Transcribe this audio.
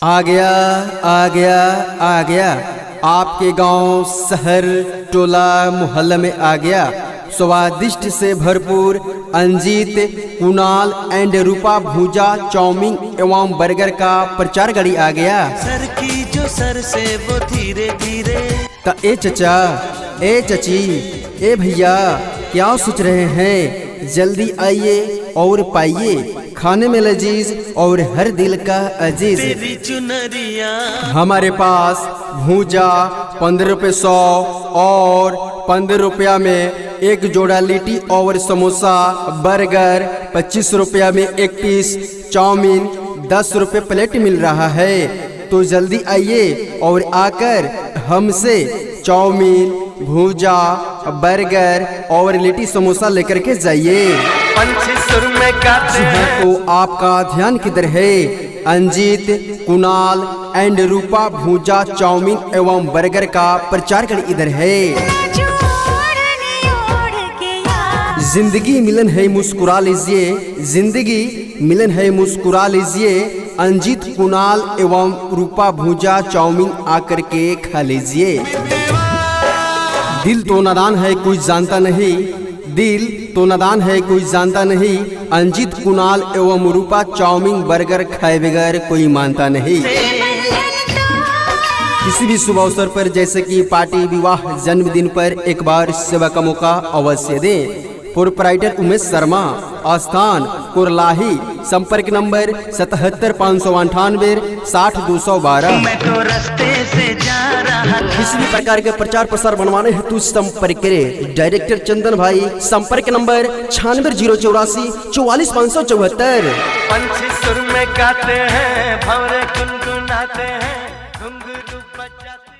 आ गया आ गया आ गया, आपके गांव शहर टोला मोहल्ला में आ गया। स्वादिष्ट से भरपूर अंजीत कुणाल एंड रूपा भूजा चाउमीन एवं बर्गर का प्रचार गाड़ी आ गया। सर की जो सर से वो धीरे धीरे। तो ए चचा, ए चची, ए भैया, क्या सोच रहे हैं? जल्दी आइए और पाइए खाने में लजीज और हर दिल का अजीज। तेरी चुनरिया हमारे पास भूजा 15 रुपये 100 और 15 रुपया में एक जोड़ा लिट्टी और समोसा, बर्गर 25 रुपया में एक पीस, चाउमीन 10 रुपये प्लेट मिल रहा है। तो जल्दी आइए और आकर हमसे चाउमीन, भूजा, बर्गर और लिट्टी समोसा लेकर के जाइए। पंछी सुर में गाते हैं। तो आपका ध्यान किधर है? अंजीत कुणाल एंड रूपा भूजा चाउमीन एवं बर्गर का प्रचार कर इधर है। जिंदगी मिलन है मुस्कुरा लीजिए, जिंदगी मिलन है मुस्कुरा लीजिए। अंजीत कुणाल एवं रूपा भूजा चाउमीन आकर के खा लीजिए। दिल तो नादान है कोई जानता नहीं, दिल तो नादान है कोई जानता नहीं। अंजीत कुणाल एवं रूपा चाउमीन बर्गर खाए बगैर कोई मानता नहीं। किसी भी शुभ अवसर पर जैसे कि पार्टी, विवाह, जन्मदिन पर एक बार सेवा का मौका अवश्य दें। प्रोप्राइटर उमेश शर्मा, स्थान कुरलाही, संपर्क नंबर 77 598 60 212। मैं तो रास्ते से जा रहा। किसी भी प्रकार के प्रचार प्रसार बनवाने हेतु संपर्क करें डायरेक्टर चंदन भाई, संपर्क नंबर 96 084 44 574। पंछी सुर में गाते हैं, भंवरे गुनगुनाते हैं, घुंघरू बजाते हैं।